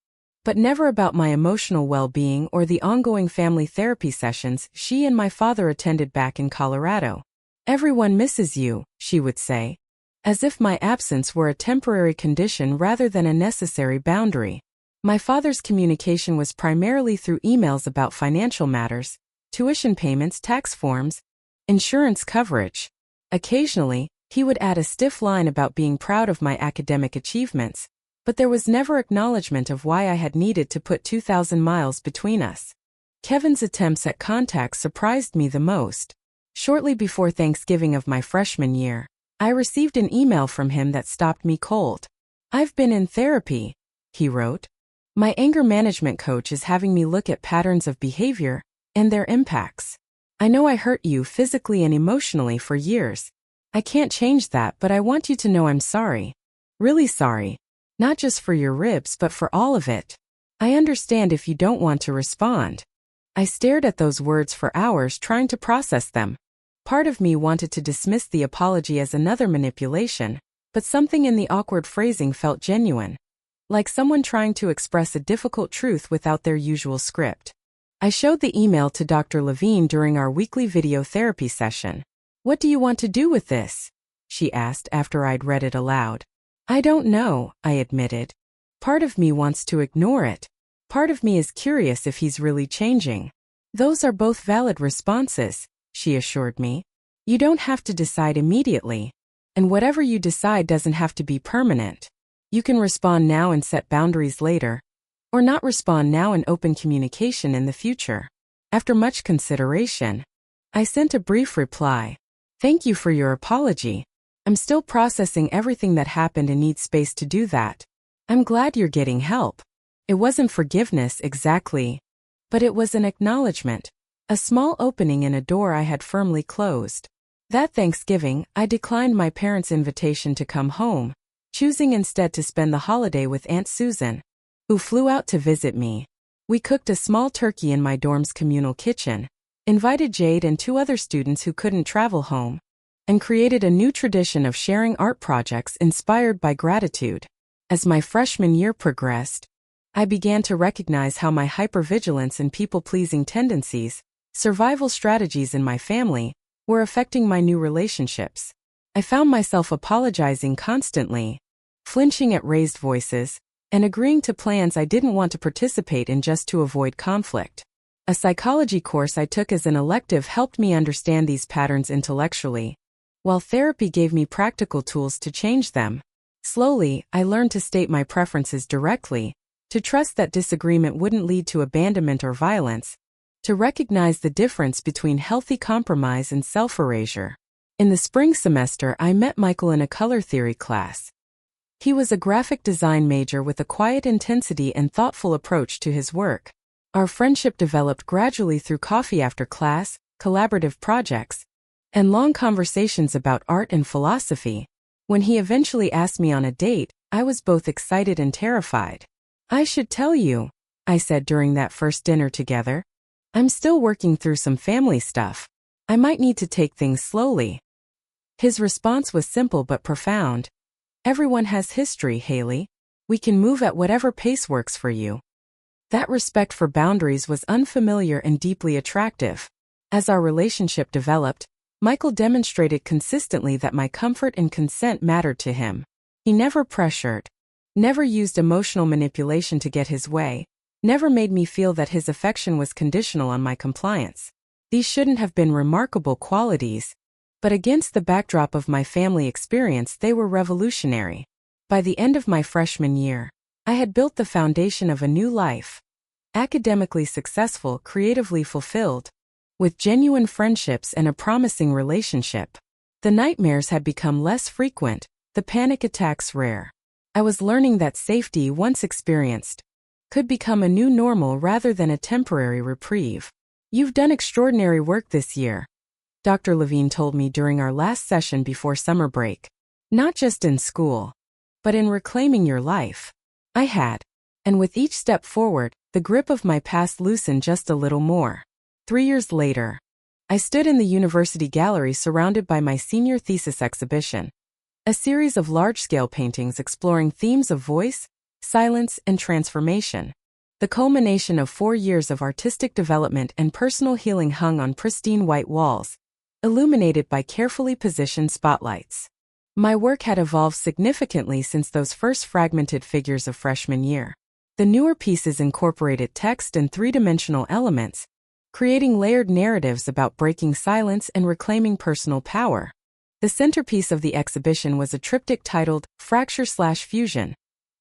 but never about my emotional well-being or the ongoing family therapy sessions she and my father attended back in Colorado. Everyone misses you, she would say, as if my absence were a temporary condition rather than a necessary boundary. My father's communication was primarily through emails about financial matters, tuition payments, tax forms, insurance coverage. Occasionally, he would add a stiff line about being proud of my academic achievements, but there was never acknowledgement of why I had needed to put 2,000 miles between us. Kevin's attempts at contact surprised me the most. Shortly before Thanksgiving of my freshman year, I received an email from him that stopped me cold. "I've been in therapy," he wrote. "My anger management coach is having me look at patterns of behavior and their impacts. I know I hurt you physically and emotionally for years. I can't change that, but I want you to know I'm sorry. Really sorry. Not just for your ribs but for all of it. I understand if you don't want to respond." I stared at those words for hours trying to process them. Part of me wanted to dismiss the apology as another manipulation, but something in the awkward phrasing felt genuine, like someone trying to express a difficult truth without their usual script. I showed the email to Dr. Levine during our weekly video therapy session. "What do you want to do with this?" she asked after I'd read it aloud. "I don't know," I admitted. "Part of me wants to ignore it. Part of me is curious if he's really changing." "Those are both valid responses," she assured me. "You don't have to decide immediately. And whatever you decide doesn't have to be permanent. You can respond now and set boundaries later, or not respond now and open communication in the future." After much consideration, I sent a brief reply. Thank you for your apology. I'm still processing everything that happened and need space to do that. I'm glad you're getting help. It wasn't forgiveness exactly, but it was an acknowledgement, a small opening in a door I had firmly closed. That Thanksgiving, I declined my parents' invitation to come home, choosing instead to spend the holiday with Aunt Susan, who flew out to visit me. We cooked a small turkey in my dorm's communal kitchen, invited Jade and 2 other students who couldn't travel home, and created a new tradition of sharing art projects inspired by gratitude. As my freshman year progressed, I began to recognize how my hypervigilance and people-pleasing tendencies, survival strategies in my family, were affecting my new relationships. I found myself apologizing constantly, flinching at raised voices, and agreeing to plans I didn't want to participate in just to avoid conflict. A psychology course I took as an elective helped me understand these patterns intellectually, while therapy gave me practical tools to change them. Slowly, I learned to state my preferences directly, to trust that disagreement wouldn't lead to abandonment or violence, to recognize the difference between healthy compromise and self-erasure. In the spring semester, I met Michael in a color theory class. He was a graphic design major with a quiet intensity and thoughtful approach to his work. Our friendship developed gradually through coffee after class, collaborative projects, and long conversations about art and philosophy. When he eventually asked me on a date, I was both excited and terrified. I should tell you, I said during that first dinner together, I'm still working through some family stuff. I might need to take things slowly. His response was simple but profound. Everyone has history, Haley. We can move at whatever pace works for you. That respect for boundaries was unfamiliar and deeply attractive. As our relationship developed, Michael demonstrated consistently that my comfort and consent mattered to him. He never pressured, never used emotional manipulation to get his way, never made me feel that his affection was conditional on my compliance. These shouldn't have been remarkable qualities, but against the backdrop of my family experience they were revolutionary. By the end of my freshman year, I had built the foundation of a new life. Academically successful, creatively fulfilled, with genuine friendships and a promising relationship. The nightmares had become less frequent, the panic attacks rare. I was learning that safety, once experienced, could become a new normal rather than a temporary reprieve. You've done extraordinary work this year, Dr. Levine told me during our last session before summer break. Not just in school, but in reclaiming your life. I had. And with each step forward, the grip of my past loosened just a little more. 3 years later, I stood in the university gallery surrounded by my senior thesis exhibition, a series of large-scale paintings exploring themes of voice, silence, and transformation. The culmination of 4 years of artistic development and personal healing hung on pristine white walls, illuminated by carefully positioned spotlights. My work had evolved significantly since those first fragmented figures of freshman year. The newer pieces incorporated text and three-dimensional elements, creating layered narratives about breaking silence and reclaiming personal power. The centerpiece of the exhibition was a triptych titled Fracture/Fusion,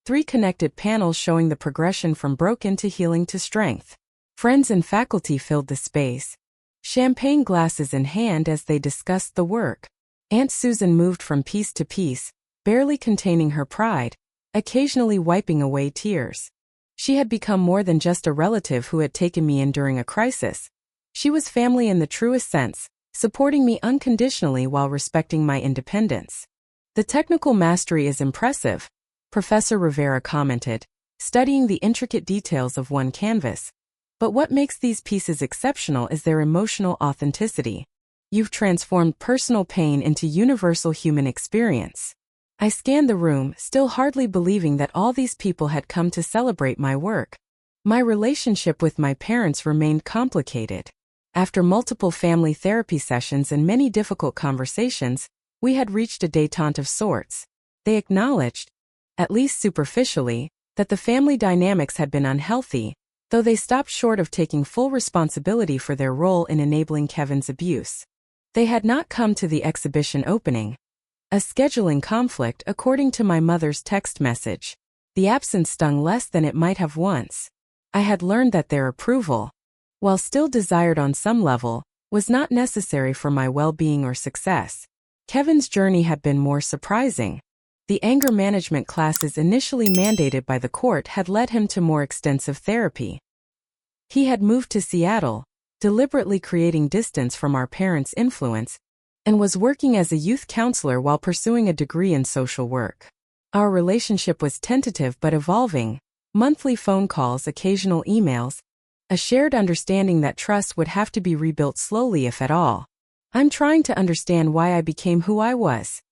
3 connected panels showing the progression from broken to healing to strength. Friends and faculty filled the space, champagne glasses in hand as they discussed the work. Aunt Susan moved from piece to piece, barely containing her pride, occasionally wiping away tears. She had become more than just a relative who had taken me in during a crisis. She was family in the truest sense, supporting me unconditionally while respecting my independence. The technical mastery is impressive, Professor Rivera commented, studying the intricate details of one canvas. But what makes these pieces exceptional is their emotional authenticity. You've transformed personal pain into universal human experience. I scanned the room, still hardly believing that all these people had come to celebrate my work. My relationship with my parents remained complicated. After multiple family therapy sessions and many difficult conversations, we had reached a détente of sorts. They acknowledged, at least superficially, that the family dynamics had been unhealthy, though they stopped short of taking full responsibility for their role in enabling Kevin's abuse. They had not come to the exhibition opening, a scheduling conflict according to my mother's text message. The absence stung less than it might have once. I had learned that their approval, while still desired on some level, was not necessary for my well-being or success. Kevin's journey had been more surprising. The anger management classes initially mandated by the court had led him to more extensive therapy. He had moved to Seattle, deliberately creating distance from our parents' influence, and was working as a youth counselor while pursuing a degree in social work. Our relationship was tentative but evolving, monthly phone calls, occasional emails, a shared understanding that trust would have to be rebuilt slowly if at all. I'm trying to understand why I became who I was,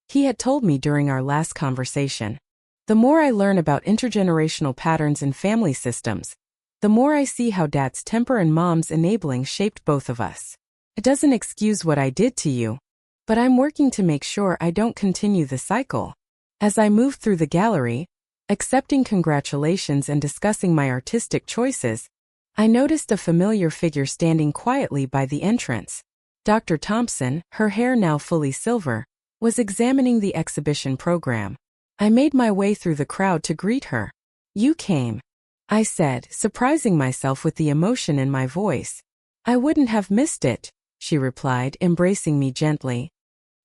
he had told me during our last conversation. The more I learn about intergenerational patterns in family systems, the more I see how Dad's temper and Mom's enabling shaped both of us. It doesn't excuse what I did to you, but I'm working to make sure I don't continue the cycle. As I moved through the gallery, accepting congratulations and discussing my artistic choices, I noticed a familiar figure standing quietly by the entrance. Dr. Thompson, her hair now fully silver, was examining the exhibition program. I made my way through the crowd to greet her. "You came," I said, surprising myself with the emotion in my voice. "I wouldn't have missed it," she replied, embracing me gently.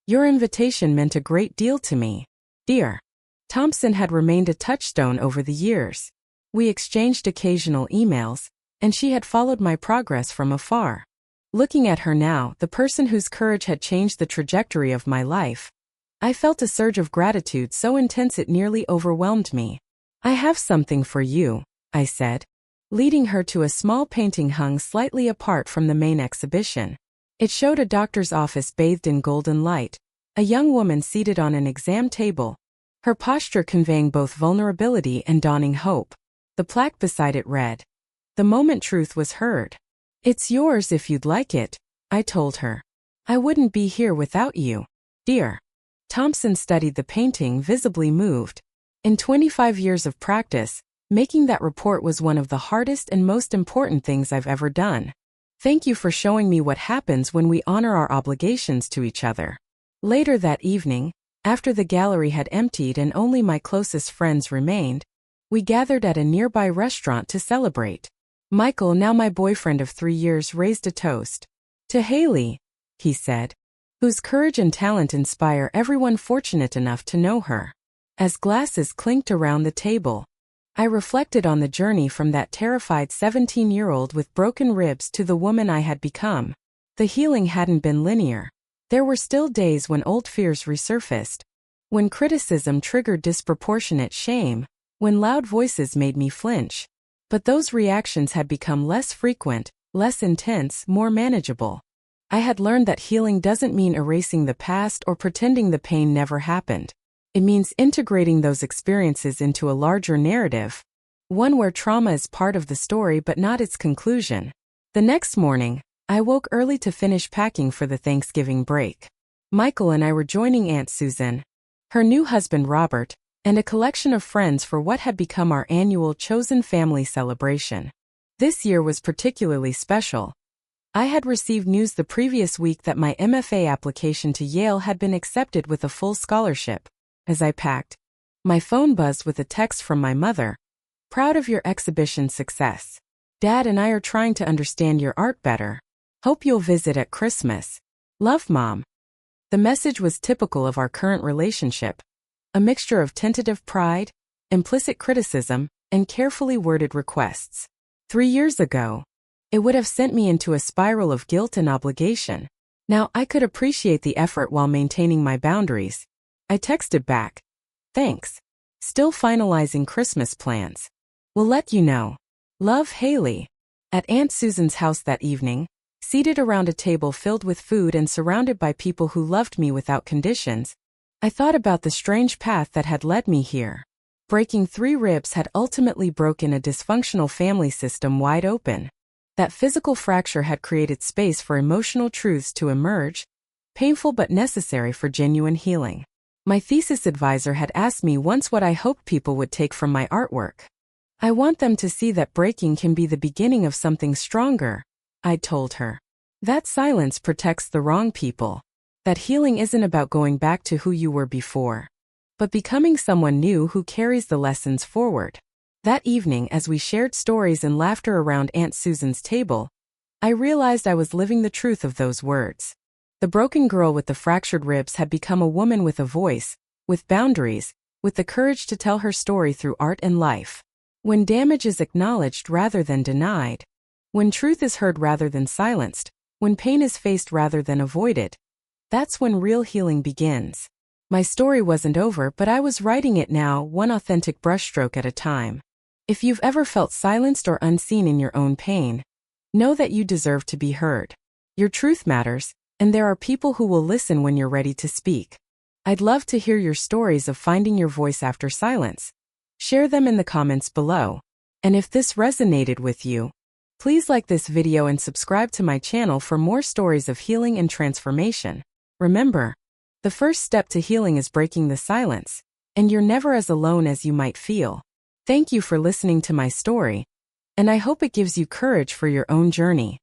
"Your invitation meant a great deal to me, dear." Thompson had remained a touchstone over the years. We exchanged occasional emails, and she had followed my progress from afar. Looking at her now, the person whose courage had changed the trajectory of my life, I felt a surge of gratitude so intense it nearly overwhelmed me. "I have something for you," I said, leading her to a small painting hung slightly apart from the main exhibition. It showed a doctor's office bathed in golden light, a young woman seated on an exam table, her posture conveying both vulnerability and dawning hope. The plaque beside it read, "The moment truth was heard." "It's yours if you'd like it," I told her. "I wouldn't be here without you, dear." Thompson studied the painting, visibly moved. In 25 years of practice, making that report was one of the hardest and most important things I've ever done. "Thank you for showing me what happens when we honor our obligations to each other." Later that evening, after the gallery had emptied and only my closest friends remained, we gathered at a nearby restaurant to celebrate. Michael, now my boyfriend of 3 years, raised a toast. "To Haley," he said, "whose courage and talent inspire everyone fortunate enough to know her." As glasses clinked around the table, I reflected on the journey from that terrified 17-year-old with broken ribs to the woman I had become. The healing hadn't been linear. There were still days when old fears resurfaced, when criticism triggered disproportionate shame, when loud voices made me flinch. But those reactions had become less frequent, less intense, more manageable. I had learned that healing doesn't mean erasing the past or pretending the pain never happened. It means integrating those experiences into a larger narrative, one where trauma is part of the story but not its conclusion. The next morning, I woke early to finish packing for the Thanksgiving break. Michael and I were joining Aunt Susan, her new husband Robert, and a collection of friends for what had become our annual chosen family celebration. This year was particularly special. I had received news the previous week that my MFA application to Yale had been accepted with a full scholarship. As I packed, my phone buzzed with a text from my mother. "Proud of your exhibition success. Dad and I are trying to understand your art better. Hope you'll visit at Christmas. Love, Mom." The message was typical of our current relationship. A mixture of tentative pride, implicit criticism, and carefully worded requests. 3 years ago, it would have sent me into a spiral of guilt and obligation. Now I could appreciate the effort while maintaining my boundaries. I texted back, "Thanks. Still finalizing Christmas plans. Will let you know. Love, Haley." At Aunt Susan's house that evening, seated around a table filled with food and surrounded by people who loved me without conditions, I thought about the strange path that had led me here. Breaking 3 ribs had ultimately broken a dysfunctional family system wide open. That physical fracture had created space for emotional truths to emerge, painful but necessary for genuine healing. My thesis advisor had asked me once what I hoped people would take from my artwork. "I want them to see that breaking can be the beginning of something stronger," I'd told her. "That silence protects the wrong people. That healing isn't about going back to who you were before, but becoming someone new who carries the lessons forward." That evening, as we shared stories and laughter around Aunt Susan's table, I realized I was living the truth of those words. The broken girl with the fractured ribs had become a woman with a voice, with boundaries, with the courage to tell her story through art and life. When damage is acknowledged rather than denied, when truth is heard rather than silenced, when pain is faced rather than avoided, that's when real healing begins. My story wasn't over, but I was writing it now, one authentic brushstroke at a time. If you've ever felt silenced or unseen in your own pain, know that you deserve to be heard. Your truth matters, and there are people who will listen when you're ready to speak. I'd love to hear your stories of finding your voice after silence. Share them in the comments below. And if this resonated with you, please like this video and subscribe to my channel for more stories of healing and transformation. Remember, the first step to healing is breaking the silence, and you're never as alone as you might feel. Thank you for listening to my story, and I hope it gives you courage for your own journey.